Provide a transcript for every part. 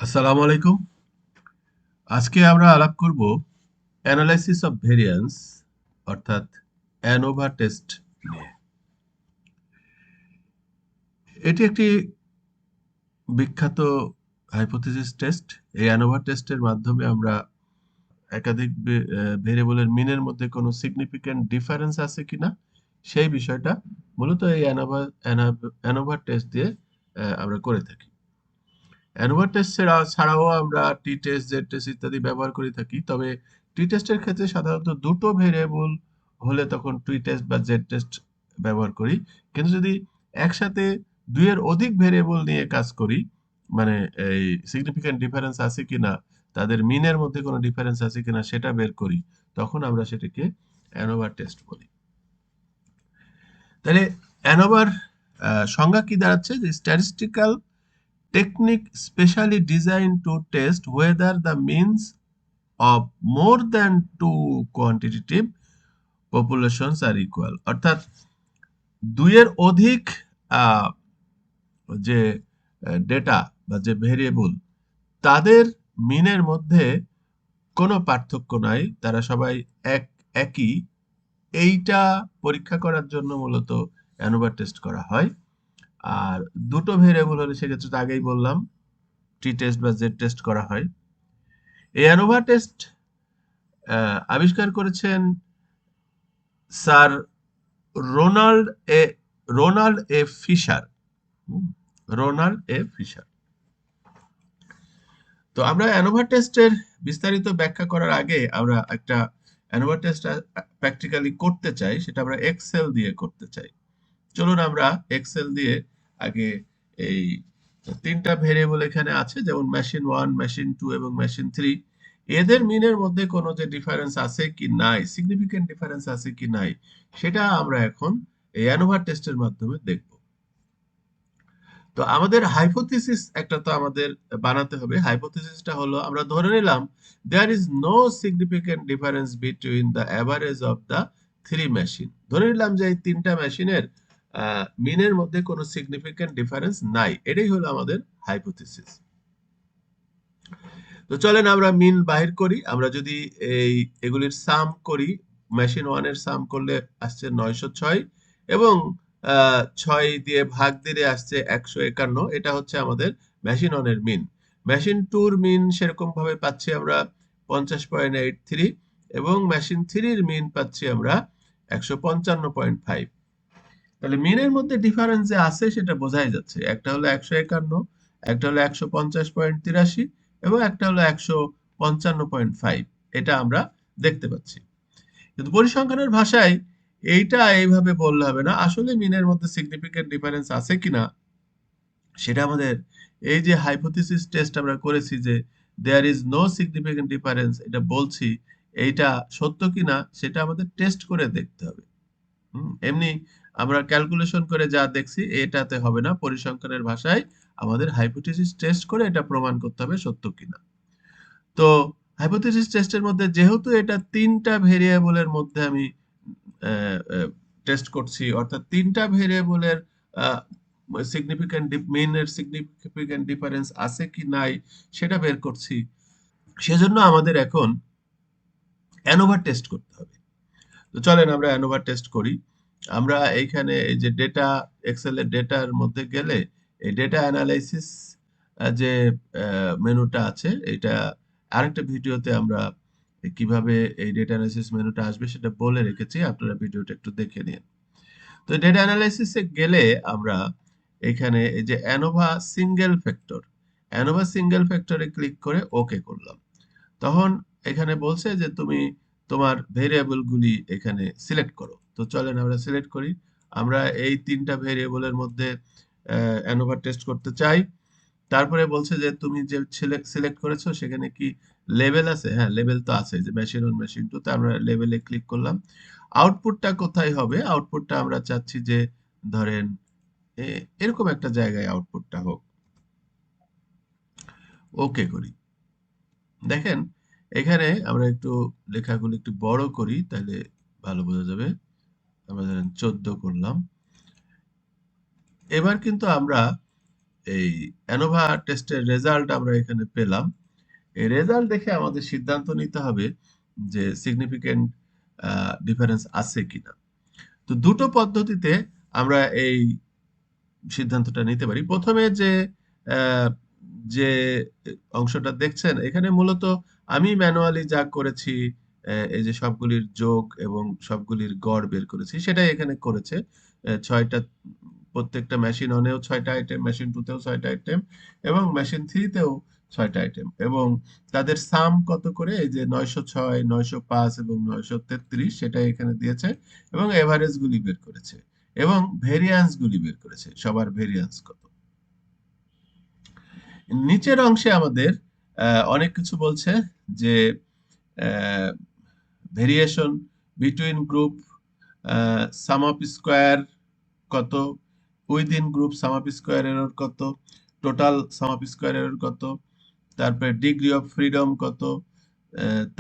আসসালামু আলাইকুম। আজকে আমরা আলাপ করব অ্যানালাইসিস অফ ভেরিয়েন্স অর্থাৎ অ্যানোভা টেস্ট নিয়ে। এটি একটি বিখ্যাত হাইপোথিসিস টেস্ট। এই অ্যানোভা টেস্টের মাধ্যমে আমরা একাধিক ভেরিয়েবলের মিনের মধ্যে কোনো সিগনিফিক্যান্ট ডিফারেন্স আছে কিনা সেই বিষয়টা মূলত এই অ্যানোভা টেস্ট দিয়ে আমরা করে থাকি। অ্যানোভা টেস্ট ছাড়াও আমরা টি টেস্ট, জেড টেস্ট ইত্যাদি ব্যবহার করে থাকি। তবে টি টেস্টের ক্ষেত্রে সাধারণত দুটো ভেরিয়েবল হলে তখন টি টেস্ট বা জেড টেস্ট ব্যবহার করি। কিন্তু যদি একসাথে দুইয়ের অধিক ভেরিয়েবল নিয়ে কাজ করি, মানে এই সিগনিফিক্যান্ট ডিফারেন্স আছে কিনা, তাদের মিনের মধ্যে কোনো ডিফারেন্স আছে কিনা সেটা বের করি, তখন আমরা সেটাকে অ্যানোভা টেস্ট বলি। তাহলে অ্যানোভার সংজ্ঞা কি দাঁড়াচ্ছে? যে statistical technique specially designed to test whether the means of more than two quantitative populations are equal, অর্থাৎ দুইয়ের অধিক আহ, যে ডেটা বা যে ভেরিয়েবল তাদের মিনের মধ্যে কোনো পার্থক্য নাই, তারা সবাই একই, এইটা পরীক্ষা করার জন্য মূলত অ্যানোভা টেস্ট করা হয়। আর দুটো ভেরিয়েবল হলে সেক্ষেত্রে তো আগেই বললাম টি টেস্ট বা জেড টেস্ট করা হয়। এই অ্যানোভা টেস্ট আবিষ্কার করেছেন স্যার রোনাল্ড এ রোনাল্ড এ ফিশার। হুম, রোনাল্ড এ ফিশার। তো আমরা অ্যানোভা টেস্টের বিস্তারিত ব্যাখ্যা করার আগে আমরা একটা অ্যানোভা টেস্ট প্র্যাকটিক্যালি করতে চাই, সেটা আমরা এক্সেল দিয়ে করতে চাই। চলুন আমরা এক্সেল দিয়ে আগে এই তিনটা ভেরিয়েবল এখানে আছে, যেমন মেশিন 1, মেশিন 2 এবং মেশিন 3, এদের মিনের মধ্যে কোনো যে ডিফারেন্স আছে কি নাই, সিগনিফিকেন্ট ডিফারেন্স আছে কি নাই, সেটা আমরা এখন এই অ্যানোভা টেস্টের মাধ্যমে দেখব। তো আমাদের হাইপোথিসিস একটা তো আমাদের বানাতে হবে। হাইপোথিসিসটা হলো, আমরা ধরে নিলাম there is no significant difference between the average of the three machine. ধরে নিলাম যে এই তিনটা মেশিনের মিনের মধ্যে কোনো সিগনিফিকেন্ট ডিফারেন্স নাই। এটাই হলো আমাদের হাইপোথিসিস। তো চলেন আমরা মিন বাহির করি। আমরা যদি এই এগুলির সাম করি, মেশিন 1 এর সাম করলে আসছে 906 এবং 6 দিয়ে ভাগ দিলে আসছে 151। এটা হচ্ছে আমাদের মেশিন 1 এর মিন। মেশিন 2 এর মিন সেরকম ভাবে পাচ্ছি আমরা 50.83 এবং মেশিন 3 এর মিন পাচ্ছি আমরা 155.5। তাহলে মিনের মধ্যে ডিফারেন্স যে আছে সেটা বোঝাই যাচ্ছে। একটা হলো 151, একটা হলো 150.83 এবং একটা হলো 155.5। এটা আমরা দেখতে পাচ্ছি। কিন্তু পরিসংখ্যানের ভাষায় এইটা এইভাবে বললে হবে না। আসলে মিনের মধ্যে সিগনিফিকেন্ট ডিফারেন্স আছে কিনা সেটা আমাদের এই যে হাইপোথিসিস টেস্ট আমরা করেছি, যে there is no significant difference, এটা বলছি, এইটা সত্য কিনা সেটা আমাদের টেস্ট করে দেখতে হবে। এমনি আমরা ক্যালকুলেশন করে যা দেখছি এটাতে হবে না। পরিসংখ্যানের ভাষায় আমাদের হাইপোথিসিস টেস্ট করে এটা প্রমাণ করতে হবে সত্য কিনা। তো হাইপোথিসিস টেস্টের মধ্যে যেহেতু এটা তিনটা ভেরিয়েবলের মধ্যে আমি টেস্ট করছি, অর্থাৎ তিনটা ভেরিয়েবলের সিগনিফিক্যান্ট মিনের সিগনিফিক্যান্ট ডিফারেন্স আছে কি নাই সেটা বের করছি, সেজন্য আমাদের এখন অ্যানোভা টেস্ট করতে হবে। তো চলেন আমরা অ্যানোভা টেস্ট করি। আমরা এইখানে এই যে ডেটা, এক্সেলের ডেটার মধ্যে গেলে এই ডেটা অ্যানালাইসিস যে মেনুটা আছে, এটা আরেকটা ভিডিওতে আমরা কিভাবে এই ডেটা অ্যানালাইসিস মেনুটা আসবে সেটা বলে রেখেছি, আপনারা ভিডিওটা একটু দেখে নিন। তো ডেটা অ্যানালাইসিসে গেলে আমরা এখানে এই যে অ্যানোভা সিঙ্গেল ফ্যাক্টরে ক্লিক করে ওকে করলাম। তখন এখানে বলছে যে তুমি তোমার ভেরিয়েবল গুলি এখানে সিলেক্ট করো। তো চলেন আমরা সিলেক্ট করি। আমরা এই তিনটা ভেরিয়েবলের মধ্যে অ্যানোভা টেস্ট করতে চাই। তারপরে বলছে যে তুমি যে সিলেক্ট করেছো সেখানে কি লেভেল আছে? হ্যাঁ, লেভেল তো আছে, যে মেশিন 1, মেশিন 2। তো আমরা লেভেলে ক্লিক করলাম। আউটপুটটা কোথায় হবে? আউটপুটটা আমরা চাচ্ছি যে ধরেন এরকম একটা জায়গায় আউটপুটটা হোক। ওকে করি। দেখেন এখানে আমরা একটু লেখাগুলো একটু বড় করি, তাহলে ভালো বোঝা যাবে। আমরা ধরেন 14 করলাম। এবার কিন্তু আমরা এই অ্যানোভা টেস্টের রেজাল্ট আমরা এখানে পেলাম। এই রেজাল্ট দেখে আমাদের সিদ্ধান্ত নিতে হবে যে সিগনিফিকেন্ট ডিফারেন্স আছে কিনা। তো দুটো পদ্ধতিতে আমরা এই সিদ্ধান্তটা নিতে পারি। প্রথমে আহ, যে অংশটা দেখছেন এখানে মূলত আমি ম্যানুয়ালি যা করেছি, এই যে সবগুলির যোগ এবং সবগুলির গড় বের করেছি সেটাই এখানে করেছে। ছয়টা, প্রত্যেকটা মেশিন ওয়ানেও 6টা আইটেম, মেশিন টুতেও 6টা আইটেম এবং মেশিন থ্রিতেও 6টা আইটেম, এবং তাদের সাম কত করে, এই যে 906, 905 এবং 933 সেটা এখানে দিয়েছে, এবং এভারেজ গুলি বের করেছে এবং ভেরিয়েন্স গুলি বের করেছে, সবার ভেরিয়েন্স কত। নিচের অংশে আমাদের অনেক কিছু বলছে যে variation between group, sum of square কত, within group sum of square error কত, total sum of square error কত, তারপরে ডিগ্রি অফ ফ্রিডম কত,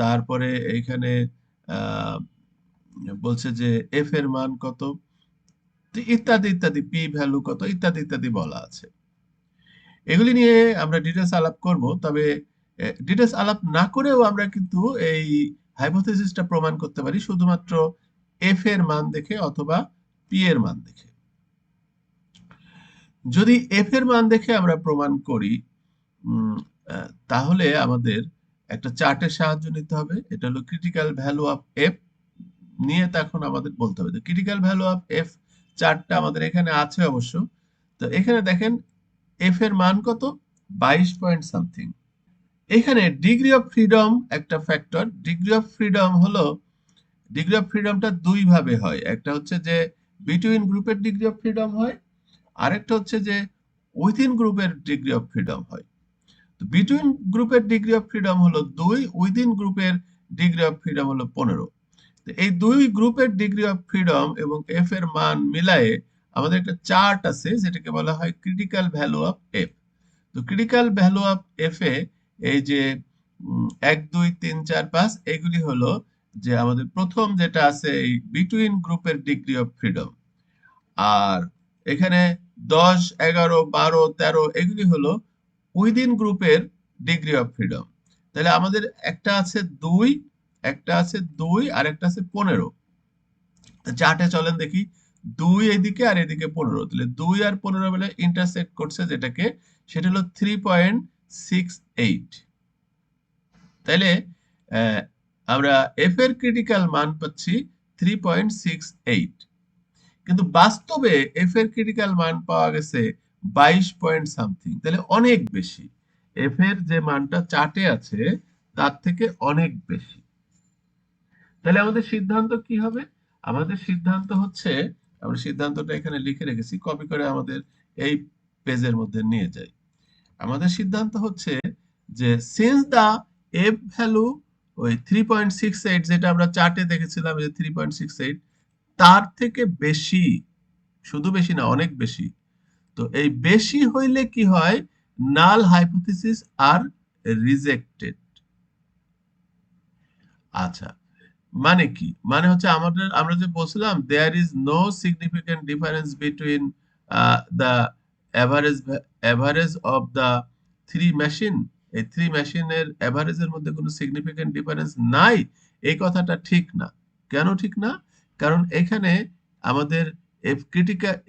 তারপরে এইখানে আহ, বলছে যে এফ এর মান কত, ইত্যাদি ইত্যাদি, পি ভ্যালু কত, ইত্যাদি ইত্যাদি বলা আছে। এগুলি নিয়ে আমরা ডিটেলস আলাপ করব, তবে ডিটেলস আলাপ না করেও আমরা কিন্তু এই হাইপোথেসিসটা প্রমাণ করতে পারি শুধুমাত্র এফ এর মান দেখে অথবা পি এর মান দেখে। যদি এফ এর মান দেখে আমরা প্রমাণ করি, তাহলে আমাদের একটা চার্টের সাহায্য নিতে হবে। এটা হলো ক্রিটিক্যাল ভ্যালু অফ এফ, নিয়ে তখন আমাদের বলতে হবে। ক্রিটিক্যাল ভ্যালু অফ এফ চার্টটা আমাদের এখানে আছে অবশ্য। তো এখানে দেখেন এফ এর মান কত, 22 পয়েন্ট সামথিং। এখানে ডিগ্রি অফ ফ্রিডম একটা ফ্যাক্টর। ডিগ্রি অফ ফ্রিডমটা দুই ভাবে হয়, একটা হচ্ছে যে বিটুইন গ্রুপের ডিগ্রি অফ ফ্রিডম হয়, আরেকটা হচ্ছে যে উইথিন গ্রুপের ডিগ্রি অফ ফ্রিডম হয়। তো বিটুইন গ্রুপের ডিগ্রি অফ ফ্রিডম হলো 2, উইদিন গ্রুপের ডিগ্রি অফ ফ্রিডম হলো 15। তো এই দুই গ্রুপের ডিগ্রি অফ ফ্রিডম এবং এফ এর মান মিলায়ে আমাদের একটা চার্ট আছে যেটাকে বলা হয় ক্রিটিক্যাল ভ্যালু অফ এফ। তো ক্রিটিক্যাল ভ্যালু অফ এফ এ এই যে 1, 2, 3, 4, 5 এগুলি হলো যে আমাদের প্রথম যেটা আছে এই বিটুইন গ্রুপের ডিগ্রি অফ ফ্রিডম, আর এখানে 10, 11, 12, 13 এগুলি হলো উইদিন গ্রুপের ডিগ্রি অফ ফ্রিডম। তাহলে আমাদের একটা আছে 2, একটা আছে 2 আর একটা আছে 15। চার্টে চলেন দেখি, 2 এদিকে আর এদিকে 15, তাহলে 2 আর 15 মিলে ইন্টারসেক্ট করছে যেটাকে, সেটা হলো 3.68। তাইলে আহ, আমরা এফ এর ক্রিটিক্যাল মান পাচ্ছি 3.68, কিন্তু বাস্তবে এফ এর ক্রিটিক্যাল মান পাওয়া গেছে 22 পয়েন্ট সামথিং, তাহলে অনেক বেশি। এফ এর যে মানটা চার্টে আছে তার থেকে অনেক বেশি। তাহলে আমাদের সিদ্ধান্ত কি হবে? আমাদের সিদ্ধান্ত হচ্ছে, আমরা সিদ্ধান্তটা এখানে লিখে রেখেছি, কপি করে আমাদের এই পেজের মধ্যে নিয়ে যাই। আমাদের সিদ্ধান্ত হচ্ছে যে সিন্স দা এফ ভ্যালু ওই 3.68 যেটা আমরা চার্টে দেখেছিলাম যে 3.68 তার থেকে বেশি, শুধু বেশি না অনেক বেশি, তো এই বেশি হইলে কি হয়, নাল হাইপোথিসিস আর রিজেক্টেড। আচ্ছা, মানে কি? মানে হচ্ছে আমাদের, আমরা যে বলছিলাম there is no significant difference between the average of the three machine, এই থ্রি মেশিনের এভারেজের মধ্যে কোনো সিগনিফিক্যান্ট ডিফারেন্স নাই, এই কথাটা ঠিক না। কেন ঠিক না? কারণ এখানে আমাদের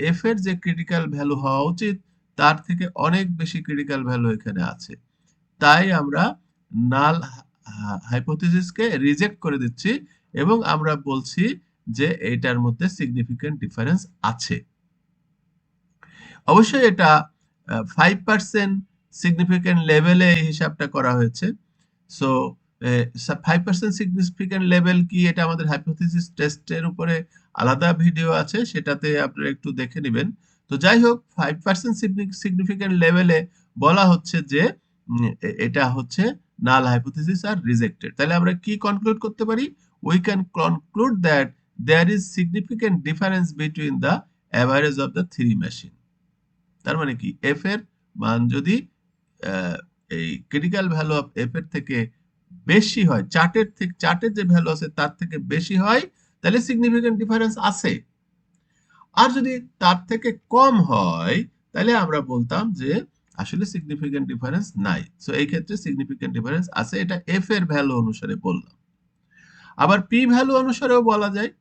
এফ এর যে ক্রিটিক্যাল ভ্যালু হওয়া উচিত তার থেকে অনেক বেশি ক্রিটিক্যাল ভ্যালু এখানে আছে, তাই আমরা নাল হাইপোথিসিসকে রিজেক্ট করে দিচ্ছি এবং আমরা বলছি যে এটার মধ্যে সিগনিফিক্যান্ট ডিফারেন্স আছে। অবশ্যই এটা 5% সিগনিফিক্যান্ট লেভেলে এই হিসাবটা করা হয়েছে। সো 5% সিগনিফিক্যান্ট লেভেল কি, এটা আমাদের হাইপোথিসিস টেস্টের উপরে আলাদা ভিডিও আছে, সেটাতে আপনারা একটু দেখে নেবেন। তো যাই হোক, 5% সিগনিফিক্যান্ট লেভেলে বলা হচ্ছে যে এটা হচ্ছে নাল হাইপোথিসিস আর রিজেক্টেড। তাহলে আমরা কি কনক্লুড করতে পারি? We can conclude that there is significant difference between the average of the three machine. তার মানে কি, এফ এর মান যদি আহ, এই ক্রিটিক্যাল ভ্যালু অফ এফ এর থেকে বেশি হয়, চার্টের যে ভ্যালু আছে তার থেকে বেশি হয়, তাহলে সিগনিফিক্যান্ট ডিফারেন্স আছে। আর যদি তার থেকে কম হয় তাহলে আমরা বলতাম যে আসলে সিগনিফিকেন্ট ডিফারেন্স নাই। সো এই ক্ষেত্রে সিগনিফিকেন্ট ডিফারেন্স আছে, এটা এফ এর ভ্যালু অনুসারে বললাম। আবার পি ভ্যালু অনুসারেও বলা যায়।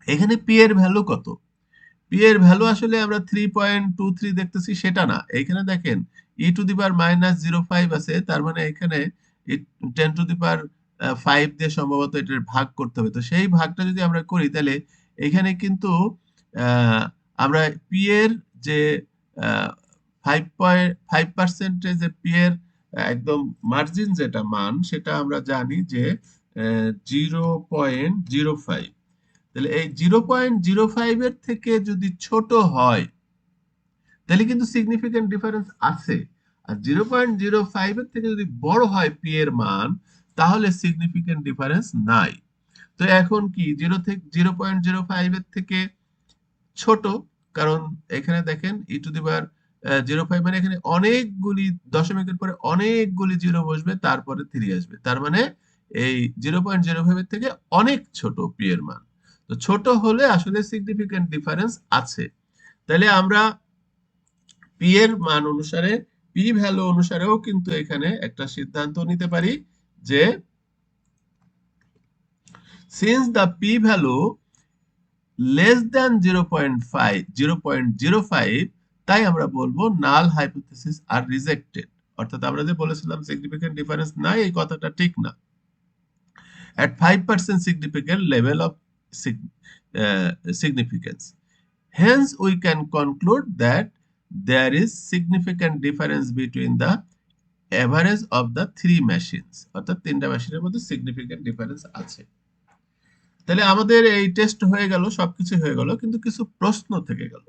এখানে পি এর ভ্যালু কত? পি এর ভ্যালু আসলে আমরা 3.23 দেখতেছি সেটা না, এখানে দেখেন ই টু দি পাওয়ার -05 আছে, তার মানে এখানে 10 টু দি পাওয়ার 5 দিয়ে সম্ভবত এটার ভাগ করতে হবে। তো সেই ভাগটা যদি আমরা করি তাহলে এখানে কিন্তু আহ, আমরা পি এর যে 5.5% যে পি এর একদম মার্জিন যেটা মান, সেটা আমরা জানি যে 0.05। তাহলে এই 0.05 এর থেকে যদি ছোট হয় তাহলে কিন্তু সিগনিফিকেন্ট ডিফারেন্স আছে। আর 0.05 এর থেকে যদি বড় হয় পি এর মান, তাহলে সিগনিফিকেন্ট ডিফারেন্স নাই। তো এখন কি 0.05 এর থেকে ছোট, কারণ এখানে দেখেন ই টু দি পাওয়ার 0.5 মানে এখানে অনেকগুলি দশমিকের পরে অনেকগুলি জিরো বসবে, তারপরে 3 আসবে, তার মানে এই 0.05 এর থেকে অনেক ছোট পি এর মান। তো ছোট হলে আসলে সিগনিফিকেন্ট ডিফারেন্স আছে। তাহলে আমরা পি এর মান অনুসারে, পি ভ্যালু অনুসারেও কিন্তু এখানে একটা সিদ্ধান্ত নিতে পারি যে since the P value less than 0.05, তাই আমরা বলবো নাল হাইপোথিসিস আর রিজেক্টেড। অর্থাৎ আমরা যে বলেছিলাম সিগনিফিকেন্ট ডিফারেন্স নাই, এই কথাটা ঠিক না। at 5% significant level of significance. Hence, we can conclude that there is significant difference between the average of the three machines. অর্থাৎ তিনটা মেশিনের মধ্যে significant difference আছে। তাহলে আমাদের এই টেস্ট হয়ে গেল, সবকিছু হয়ে গেল, কিন্তু কিছু প্রশ্ন থেকে গেল।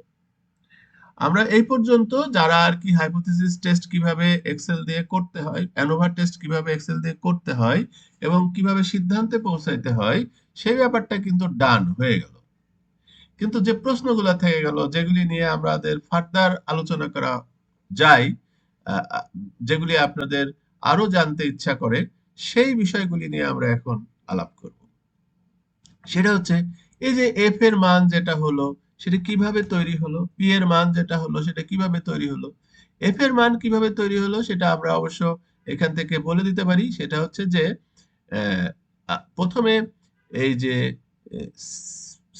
আমরা এই পর্যন্ত যারা আর কি হাইপোথিসিস টেস্ট কিভাবে এক্সেল দিয়ে করতে হয়, অ্যানোভা টেস্ট কিভাবে এক্সেল দিয়ে করতে হয় এবং কিভাবে সিদ্ধান্তে পৌঁছাইতে হয়, সেই ব্যাপারটা কিন্তু ডান হয়ে গেল। কিন্তু যে প্রশ্নগুলো থেকে গেল, যেগুলি নিয়ে আমাদের ফার্দার আলোচনা করা যায়, যেগুলি আপনাদের আরো জানতে ইচ্ছা করে, সেই বিষয়গুলি নিয়ে আমরা এখন আলাপ করব। সেটা হচ্ছে এই যে এফ এর মান যেটা হলো সেটা কিভাবে তৈরি হলো, পি এর মান যেটা হলো সেটা কিভাবে তৈরি হলো। এফ এর মান কিভাবে তৈরি হলো সেটা আমরা অবশ্য এখান থেকে বলে দিতে পারি। সেটা হচ্ছে যে প্রথমে এই যে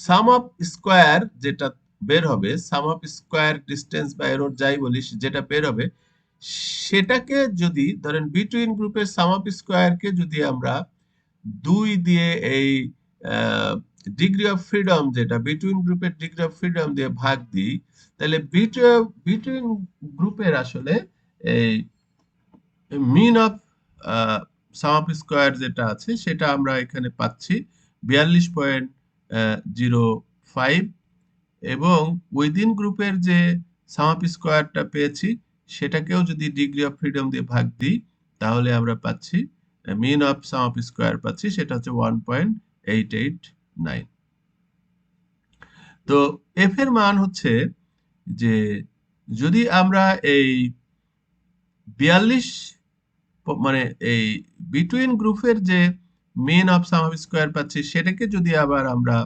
সাম অফ স্কোয়ার যেটা বের হবে, সাম অফ স্কোয়ার ডিস্টেন্স বা এরর যাই বলি, যেটা বের হবে সেটাকে যদি ধরেন বিটুইন গ্রুপের সাম অফ স্কোয়ারকে যদি আমরা 2 দিয়ে এই ডিগ্রি অফ ফ্রিডম, যেটা বিটুইন গ্রুপের ডিগ্রি অফ ফ্রিডম দিয়ে ভাগ দিই, তাহলে বিটুইন গ্রুপের আসলে এই মিন অফ সাম অফ স্কোয়ার যেটা আছে সেটা আমরা এখানে পাচ্ছি 42.05, এবং উইদিন গ্রুপের যে সাম অফ স্কোয়ারটা পেয়েছি সেটাকেও যদি ডিগ্রি অফ ফ্রিডম দিয়ে ভাগ দিই, তাহলে আমরা পাচ্ছি মিন অফ সাম অফ স্কোয়ার পাচ্ছি, সেটা হচ্ছে 1.889। তো এফ এর মান হচ্ছে যে যদি আমরা এই 42 মানে এই বিটুইন গ্রুপের যে মিন অফ সাম অফ স্কোয়ার পাচ্ছি সেটাকে যদি আবার আমরা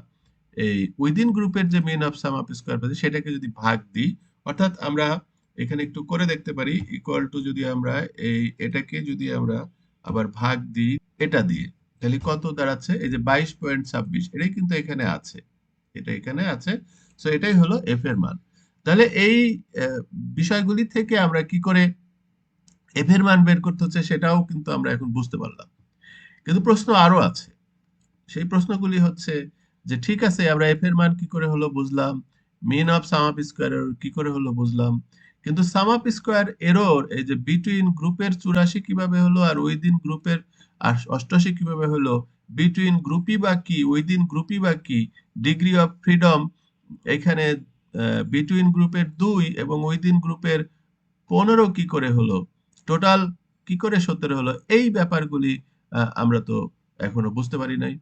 এই উইদিন গ্রুপের যে মিন অফ সাম অফ স্কোয়ার পাচ্ছি সেটাকে যদি ভাগ দিই, অর্থাৎ আমরা এখানে একটু করে দেখতে পারি, ইকুয়াল টু যদি আমরা এটাকে যদি আমরা আবার ভাগ দিই এটা দিয়ে, তাহলে কত দাঁড়াচ্ছে, এই যে 22.26, এটাই কিন্তু এখানে আছে, এটা এখানে আছে। সো এটাই হলো এফ এর মান। তাহলে এই বিষয়গুলি থেকে আমরা কি করে এফ এর মান বের করতে হচ্ছে সেটাও কিন্তু আমরা এখন বুঝতে পারলাম। কিন্তু প্রশ্ন আরো আছে। সেই প্রশ্নগুলি হচ্ছে যে ঠিক আছে, আমরা এফ এর মান কি করে হলো বুঝলাম, mean of sum of square error কি করে হলো বুঝলাম, কিন্তু সাম অফ স্কোয়ার এরর এই যে বিটুইন গ্রুপের 84 কিভাবে হলো আর উইদিন গ্রুপের 88 কিভাবে হলো, বিটুইন গ্রুপই বা কি, উইদিন গ্রুপই বা কি, ডিগ্রি অফ ফ্রিডম এখানে বিটুইন গ্রুপের 2 এবং উইদিন গ্রুপের 15 কি করে হলো, টোটাল কি করে 17 হলো, এই ব্যাপারগুলি আমরা তো এখনো বুঝতে পারি নাই।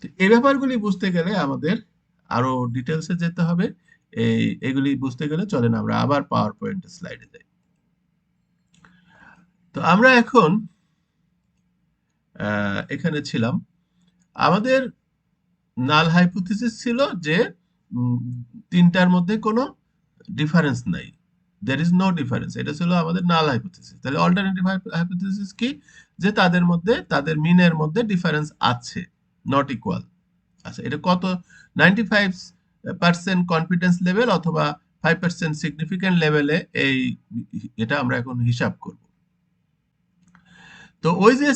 তো এই ব্যাপারগুলি বুঝতে গেলে আমাদের আরো ডিটেলসে যেতে হবে। এগুলি বুঝতে গেলে চলেন আমরা আবার পাওয়ার পয়েন্ট স্লাইডে যাই। তো আমরা এখন এখানে ছিলাম, আমাদের নাল হাইপোথিসিস ছিল যে উম, তিনটার মধ্যে কোনো ডিফারেন্স নাই। there is no difference, এটা ছিল আমাদের নাল হাইপোথিসিস। তাহলে অল্টারনেটিভ হাইপোথিসিস কি, যে তাদের মধ্যে তাদের মিনের মধ্যে ডিফারেন্স আছে, নট ইকুয়াল। আচ্ছা, এটা কত, 95% কনফিডেন্স লেভেল অথবা 5% সিগনিফিক্যান্ট লেভেলে এই এটা আমরা এখন হিসাব করব। তো ওই যে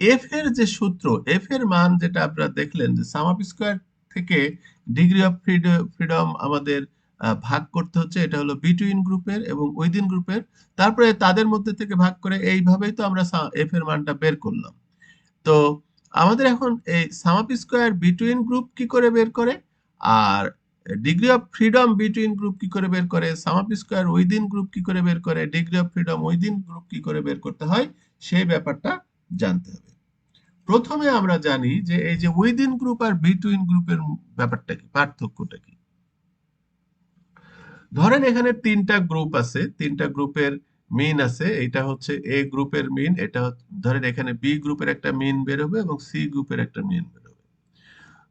এফ এর যে সূত্র, এফ এর মান যেটা আপনারা দেখলেন যে সাম অফ স্কয়ার থেকে ডিগ্রি অফ ফ্রিডম আমাদের ভাগ করতে হচ্ছে, এটা হলো বিটুইন গ্রুপের এবং উইদিন গ্রুপের, তারপরে তাদের মধ্যে থেকে ভাগ করে এইভাবেই তো আমরা এফ এর মানটা বের করলাম। তো আমাদের এখন এই sum of square between group কি করে বের করে, আর degree of freedom between group কি করে বের করে, sum of square within group কি করে বের করে, degree of freedom within group কি করে বের করতে হয়, সেই ব্যাপারটা জানতে হবে। প্রথমে আমরা জানি যে এই যে উইদিন গ্রুপ আর বিটুইন গ্রুপের ব্যাপারটা কি, পার্থক্যটা কি। ধরেন এখানে তিনটা গ্রুপ আছে, তিনটা গ্রুপের মিন আছে, এটা হচ্ছে এ গ্রুপের মিন, এটা ধরেন এখানে বি গ্রুপের একটা মিন বের হবে এবং সি গ্রুপের একটা মিন বের হবে।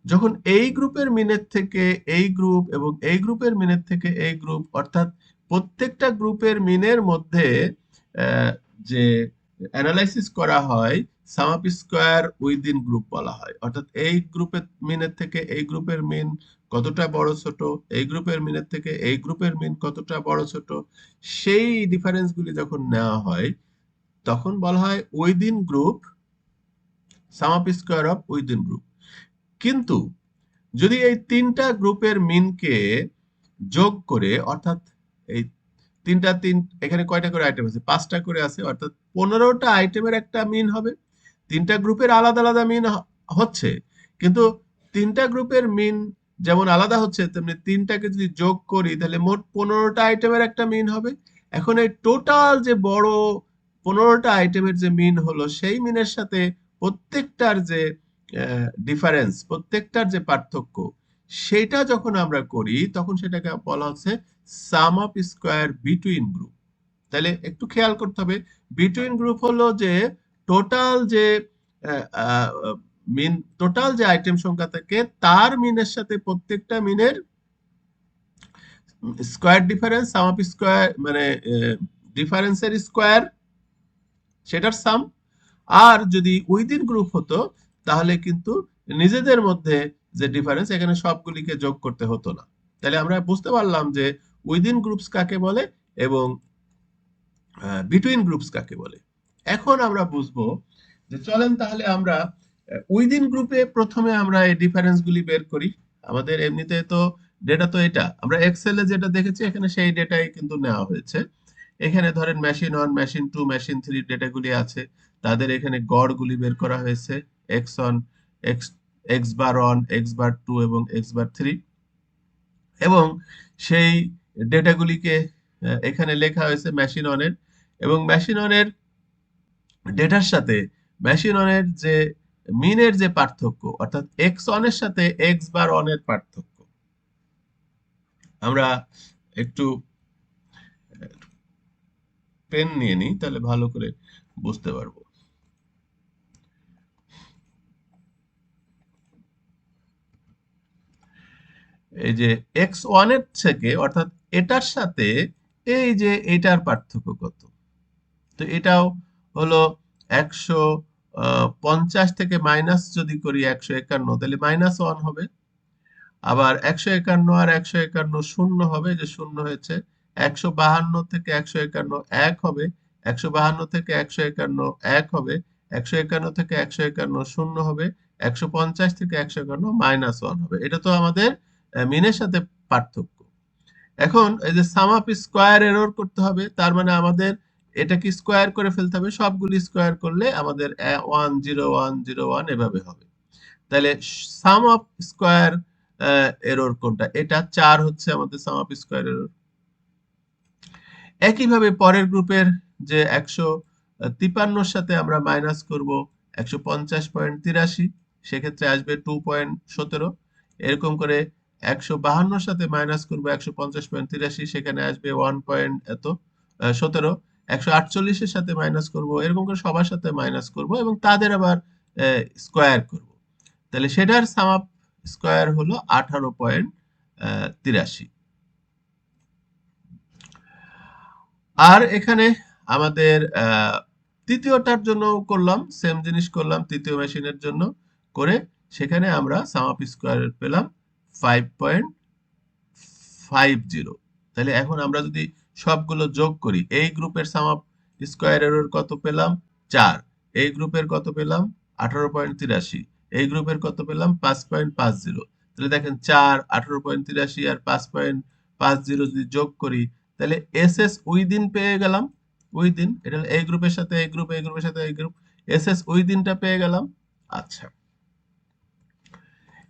যখন এই গ্রুপের মিনের থেকে এই গ্রুপ এবং এই গ্রুপের মিনের থেকে এই গ্রুপ, অর্থাৎ প্রত্যেকটা গ্রুপের মিনের মধ্যে যে অ্যানালাইসিস করা হয়, সাম অফ স্কয়ার উইদিন গ্রুপ বলা হয়। অর্থাৎ এই গ্রুপের মিনের থেকে এই গ্রুপের মিন কতটা বড় ছোট, এই গ্রুপের মিনের থেকে এই গ্রুপের মিন কতটা বড় ছোট, সেই ডিফারেন্সগুলি যখন নেওয়া হয় তখন বলা হয় within group, sum of square of within group. কিন্তু যদি এই তিনটা গ্রুপের মিনকে যোগ করে, অর্থাৎ এই এখানে কয়টা করে আইটেম আছে, 5টা করে আছে, অর্থাৎ 15টা আইটেমের একটা মিন হবে। তিনটা গ্রুপের আলাদা আলাদা মিন হচ্ছে, কিন্তু তিনটা গ্রুপের মিন যেমন আলাদা হচ্ছে, তেমনি তিনটাকে যদি যোগ করি তাহলে মোট 15টা আইটেমের একটা মিন হবে। এখন এই টোটাল যে বড় 15টা আইটেমের যে মিন হলো, সেই মিনের সাথে প্রত্যেকটার যে ডিফারেন্স, প্রত্যেকটার যে পার্থক্য, সেটা যখন আমরা করি তখন সেটাকে বলা হচ্ছে সাম অফ স্কয়ার বিটুইন গ্রুপ। তাহলে একটু খেয়াল করতে হবে, বিটুইন গ্রুপ হলো যে টোটাল যে মিন, টোটাল যে আইটেম সংখ্যা থাকে তার মিনের সাথে প্রত্যেকটা মিনের square difference, sum of square মানে ডিফারেন্সের স্কয়ার, সেটার সাম। আর যদি উইদিন গ্রুপ হতো তাহলে কিন্তু নিজেদের মধ্যে যে ডিফারেন্স, এখানে সবগুলিকে যোগ করতে হতো না। তাহলে আমরা বুঝতে পারলাম যে উইদিন গ্রুপস কাকে বলে এবং বিটুইন গ্রুপস কাকে বলে। এখন আমরা বুঝবো যে চলেন তাহলে আমরা উইদিন গ্রুপে প্রথমে আমরা এই ডিফারেন্স গুলি বের করি। আমাদের এমনিতে তো ডেটা তো এটা আমরা এক্সেলে যেটা দেখেছি এখানে সেই ডেটাই কিন্তু নেওয়া হয়েছে। এখানে ধরেন মেশিন 1, মেশিন 2, মেশিন 3 ডেটাগুলি আছে, তাদের এখানে গড়গুলি বের করা হয়েছে, x on, x x bar 1, x bar 2 এবং এক্স বার 3, এবং সেই ডেটাগুলিকে এখানে লেখা হয়েছে মেশিন অনের, এবং মেশিন অনের ডেটার সাথে মেশিন অনের যে মিনের যে পার্থক্য, অর্থাৎ এক্স অনের সাথে এক্স বার অনের পার্থক্য, আমরা একটু পেন নিয়ে নিই তাহলে ভালো করে বুঝতে পারবো। এই যে এক্স ওয়ানের থেকে, অর্থাৎ এটার সাথে এই যে এটার পার্থক্য কত, তো এটাও হলো 150 থেকে মাইনাস যদি করি 151, তাহলে -1 হবে। আবার 151 আর 151 শূন্য হবে, যে শূন্য হয়েছে। 152 থেকে 151 এক হবে, 152 থেকে 151 এক হবে, 151 থেকে 151 শূন্য হবে, 150 থেকে 151 -1 হবে। এটা তো আমাদের মিনের সাথে পার্থক্য। এখন এই যে সাম অফ স্কয়ার এরর করতে হবে, তার মানে আমাদের এটাকে স্কয়ার করে ফেলতে হবে, সবগুলি স্কয়ার করলে আমাদের 10101 এভাবে হবে। তাহলে সাম অফ স্কয়ার এরর কোনটা, এটা 4 হচ্ছে আমাদের সাম অফ স্কয়ার এরর। একইভাবে পরের গ্রুপের যে 153 সাথে আমরা মাইনাস করব 150.83, সেক্ষেত্রে আসবে 2.17। এরকম করে 152 সাথে মাইনাস করব 150.83, সেখানে আসবে 1.17। 148 এর সাথে মাইনাস করব, এরকম করে সবার সাথে মাইনাস করব এবং তাদের আবার স্কয়ার করব। তাহলে সেটার সাম অফ স্কয়ার হলো 18.83। আর এখানে আমাদের তৃতীয়টার জন্য করলাম, সেম জিনিস করলাম তৃতীয় মেশিনের জন্য করে, সেখানে আমরা সাম অফ স্কোয়ার পেলাম 5.50। তাহলে এখন আমরা যদি সবগুলো যোগ করি, এই গ্রুপের সাম অফ স্কোয়ার এরর কত পেলাম 4, এই গ্রুপের কত পেলাম 18.83, এই গ্রুপের কত পেলাম 5.50। তাহলে দেখেন 4, 18.83 আর 5.50 যদি যোগ করি, তাহলে এস এস উইদিন পেয়ে গেলাম। উইদিন এটা হলো এই গ্রুপের সাথে এই গ্রুপ, এই গ্রুপের সাথে এই গ্রুপ, এস এস উইদিনটা পেয়ে গেলাম। আচ্ছা,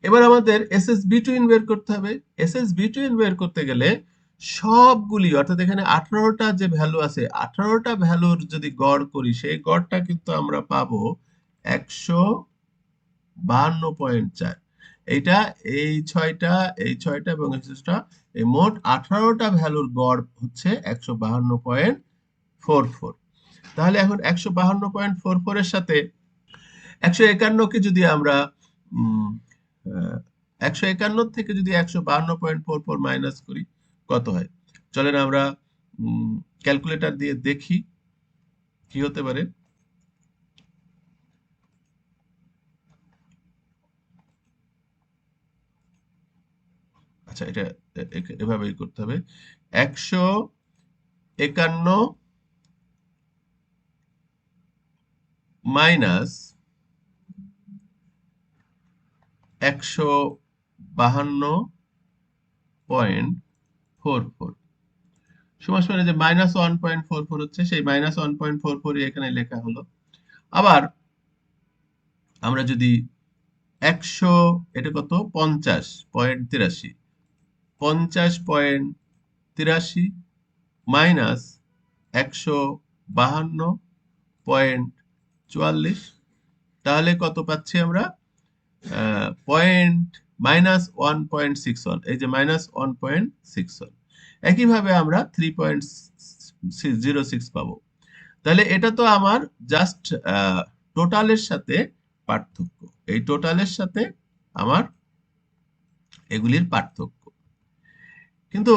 এবার আমাদের এসএস বিটুইন বের করতে হবে। এসএস বিটুইন বের করতে গেলে সবগুলি, অর্থাৎ এখানে 18টা যে ভ্যালু আছে, 18টা ভ্যালুর যদি গড় করি, সেই গড়টা কিন্তু আমরা পাবো 152.4। এইটা এই ছয়টা, এই ছয়টা এবং এসএসটা, এই মোট 18টা ভ্যালুর গড় হচ্ছে 152.44। তাহলে এখন 152.44 এর সাথে 151 কে যদি আমরা 151 থেকে যদি 152.44 মাইনাস করি, কত হয়? চলেন আমরা ক্যালকুলেটর দিয়ে দেখি কি হতে পারে। আচ্ছা, এটা এভাবেই করতে হবে। 151 মাইনাস 152.44 সমান সমান, যে -1.44 হচ্ছে, সেই -1.44 এখানে লেখা হলো। আবার আমরা যদি 100, এটা কত 50.83, 50.83 মাইনাস 152.44, তাহলে কত পাচ্ছি আমরা? পয়েন্ট -1.61, এই যে -1.61। একইভাবে আমরা 3.06 পাবো। তাহলে এটা তো আমার জাস্ট টোটালের সাথে পার্থক্য, এই টোটালের সাথে আমার এগুলির পার্থক্য। কিন্তু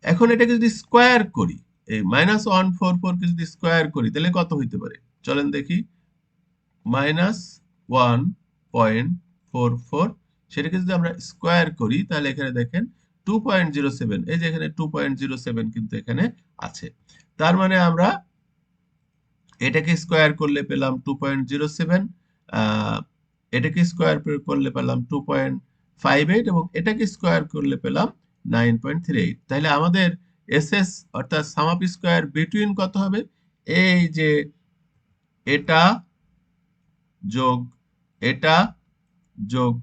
এখন এটাকে যদি স্কোয়ার করি, এই -144 কে যদি স্কোয়ার করি, তাহলে কত হইতে পারে? চলেন দেখি। -1.44, সেটাকে যদি আমরা স্কোয়ার করি, তাহলে এখানে দেখেন 2.07, এই যে এখানে 2.07 কিন্তু এখানে আছে। তার মানে আমরা এটাকে স্কোয়ার করলে পেলাম 2.07, এটাকে স্কোয়ার করলে পেলাম 2.58, এবং এটাকে স্কোয়ার করলে পেলাম 9.38। তাহলে আমাদের এসএস, অর্থাৎ সাম অফ স্কোয়ার বিটুইন কত হবে? এই যে এটা যোগ এটা যোগ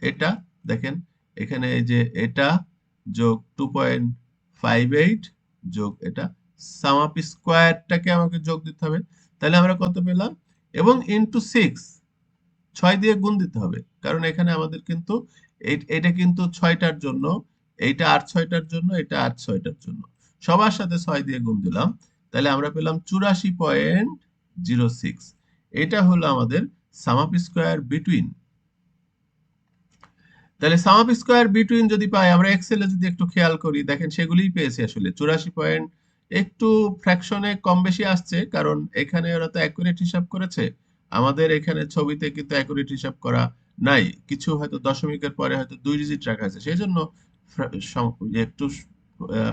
এটা, দেখেন এখানে এই যে এটা যোগ 2.58 যোগ এটা, সাম অফ স্কোয়ারটাকে আমাকে যোগ দিতে হবে। তাহলে আমরা কত পেলাম? এবং ইনটু 6, 6 দিয়ে গুণ দিতে হবে, কারণ এখানে আমাদের কিন্তু এটা কিন্তু 6টার জন্য, এইটা আর 6টার জন্য, এটা আর 6টার জন্য, সবার সাথে 6 দিয়ে গুণ দিলাম। তাহলে আমরা পেলাম 84.06। এটা হলো আমাদের সাম অফ স্কোয়ার বিটুইন। তাহলে সাম অফ স্কোয়ার বিটুইন যদি পাই, আমরা এক্সেলে যদি একটু খেয়াল করি, দেখেন সেগুলিই পেয়েছি আসলে 84 পয়েন্ট। একটু ফ্র্যাকশনে কম বেশি আসছে, কারণ এখানে ওরা তো অ্যাকুরেট হিসাব করেছে, আমাদের এখানে ছবিতে কিন্তু অ্যাকুরেট হিসাব করা নাই, কিছু হয়তো দশমিকের পরে হয়তো 2 ডিজিট রাখা আছে, সেই জন্য একটু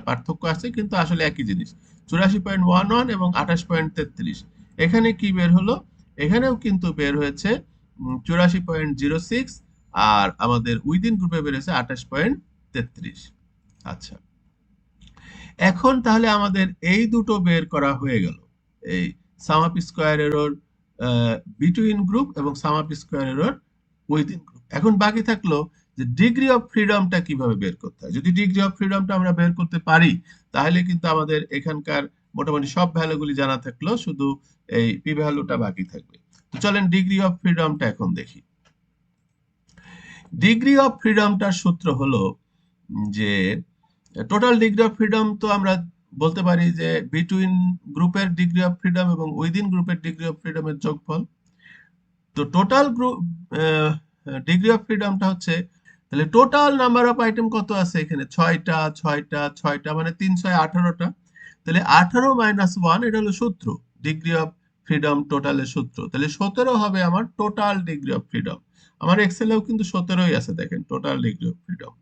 পার্থক্য আছে, কিন্তু আসলে একই জিনিস। 84.11 এবং 28.33, এখানে কি বের হলো? এখানেও কিন্তু বের হয়েছে 84.06, আর আমাদের উইদিন গ্রুপে বেড়েছে 28.33। আচ্ছা, এখন তাহলে আমাদের এই দুটো বের করা হয়ে গেল, এই sum of square error between group এবং sum of square error within group. এখন বাকি থাকলো যে ডিগ্রি অফ ফ্রিডমটা কিভাবে বের করতে হয়। যদি ডিগ্রি অফ ফ্রিডমটা আমরা বের করতে পারি, তাহলে কিন্তু আমাদের এখানকার মোটামুটি সব ভ্যালুগুলি জানা থাকলো, শুধু এই পি ভ্যালুটা বাকি থাকবে। তো চলেন ডিগ্রি অফ ফ্রিডমটা এখন দেখি। ডিগ্রি অফ ফ্রিডমটার সূত্র হলো যে টোটাল ডিগ্রি অফ ফ্রিডম, তো আমরা বলতে পারি যে বিটুইন গ্রুপের ডিগ্রি অফ ফ্রিডম এবং উইদিন গ্রুপের ডিগ্রি অফ ফ্রিডমের যোগফল। তো টোটাল গ্রুপ ডিগ্রি অফ ফ্রিডমটা হচ্ছে, তাহলে টোটাল নাম্বার অফ আইটেম কত আছে এখানে? 6টা 6টা 6টা, মানে 3 6 18টা। তাহলে 18 মাইনাস 1 এটা হলো সূত্র, ডিগ্রি অফ ফ্রিডম টোটালের সূত্র। তাহলে 17 হবে আমার টোটাল ডিগ্রি অফ ফ্রিডম। আমার এক্সেলেও কিন্তু 17ই আছে, দেখেন টোটাল ডিগ্রি অফ ফ্রিডম।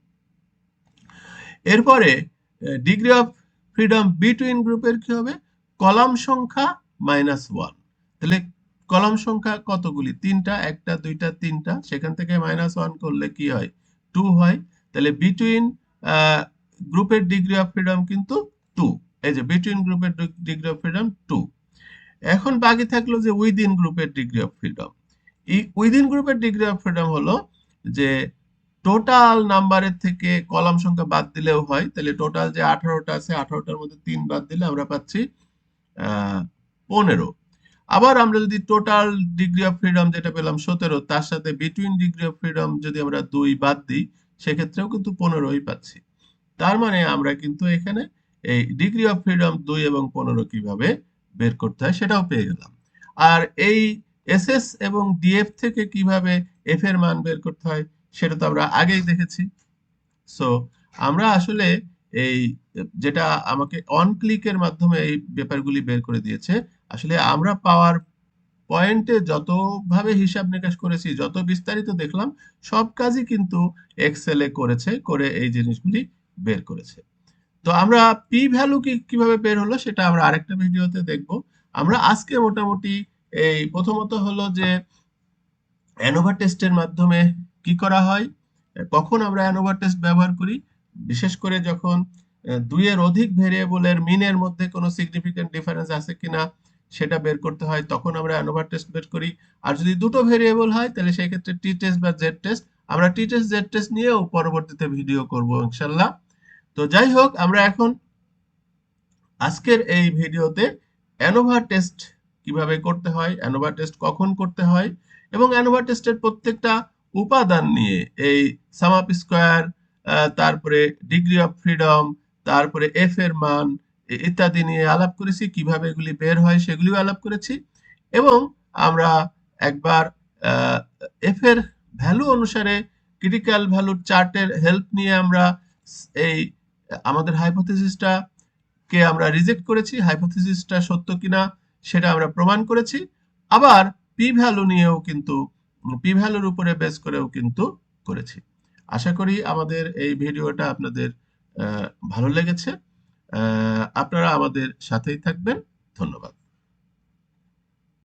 এরপরে ডিগ্রি অফ ফ্রিডম বিটুইন গ্রুপের কি হবে? কলাম সংখ্যা মাইনাস 1। তাহলে কলাম সংখ্যা কতগুলি? তিনটা, একটা দুইটা তিনটা, সেখান থেকে মাইনাস 1 করলে কি হয়? 2 হয়। তাহলে বিটুইন গ্রুপের ডিগ্রি অফ ফ্রিডম কিন্তু 2। এই যে বিটুইন গ্রুপের ডিগ্রি অফ ফ্রিডম 2। এখন বাকি থাকলো যে উইদিন গ্রুপের ডিগ্রি অফ ফ্রিডম। উইদিন গ্রুপের ডিগ্রি অফ ফ্রিডম হলো যে টোটাল নাম্বারের থেকে কলাম সংখ্যা বাদ দিলেও হয়। তাহলে টোটাল যে 18টা আছে, 18টার মধ্যে 3 বাদ দিলে আমরা পাচ্ছি 15। আবার আমরা যদি টোটাল ডিগ্রি অফ ফ্রিডম যেটা পেলাম 17, তার সাথে বিটুইন ডিগ্রি অফ ফ্রিডম যদি আমরা 2 বাদ দিই, সেক্ষেত্রেও কিন্তু 15ই পাচ্ছি। তার মানে আমরা কিন্তু এখানে এই ডিগ্রি অফ ফ্রিডম 2 এবং 15 কিভাবে বের করতে হয় সেটাও পেয়ে গেলাম। আর এই এসএস এবং ডিএফ থেকে কিভাবে এফ এর মান বের করতে হয় সেটা তো আমরা আগেই দেখেছি। সো আমরা আসলে এই যেটা আমাকে অন ক্লিকের মাধ্যমে এই ব্যাপারগুলি বের করে দিয়েছে, আসলে আমরা পাওয়ার পয়েন্টে যতভাবে হিসাব নিকাশ করেছি, যত বিস্তারিত দেখলাম, সব কাজই কিন্তু এক্সেলে করেছে, করে এই জিনিসগুলি বের করেছে। তো আমরা পি ভ্যালু কিভাবে বের হলো সেটা আমরা আরেকটা ভিডিওতে দেখব। আমরা আজকে মোটামুটি এই প্রথমত হলো যে অ্যানোভা টেস্টের মাধ্যমে কি করা হয়, কখন আমরা অ্যানোভা টেস্ট ব্যবহার করি, বিশেষ করে যখন দুইয়ের অধিক ভেরিয়েবলের মিনের মধ্যে কোনো সিগনিফিক্যান্ট ডিফারেন্স আছে কিনা সেটা বের করতে হয়, তখন আমরা অ্যানোভা টেস্ট বের করি। আর যদি দুটো ভেরিয়েবল হয় তাহলে সেই ক্ষেত্রে টি টেস্ট বা জেড টেস্ট। আমরা টি টেস্ট জেড টেস্ট নিয়েও পরবর্তীতে ভিডিও করব ইনশাল্লাহ। তো যাই হোক, আমরা এখন আজকের এই ভিডিওতে অ্যানোভা টেস্ট কিভাবে করতে হয়, অ্যানোভা টেস্ট কখন করতে হয়, এবং অ্যানোভা টেস্টের প্রত্যেকটা উপাদান নিয়ে, এই সাম আপ স্কয়ার, তারপরে ডিগ্রি অফ ফ্রিডম, তারপরে এফ এর মান ইত্যাদি নিয়ে আলাপ করেছি, কিভাবে এগুলি বের হয় সেগুলিও আলাপ করেছি। এবং আমরা একবার এফ এর ভ্যালু অনুসারে ক্রিটিক্যাল ভ্যালুর চার্টের হেল্প নিয়ে আমরা এই আমাদের হাইপোথিসিসটা কে আমরা রিজেক্ট করেছি, হাইপোথিসিসটা সত্য কিনা সেটা আমরা প্রমাণ করেছি। আবার পি ভ্যালু নিয়েও কিন্তু, পি ভ্যালুর উপরে বেস করেও কিন্তু করেছি। আশা করি আমাদের এই ভিডিওটা আপনাদের ভালো লেগেছে। আপনারা আমাদের সাথেই থাকবেন। ধন্যবাদ।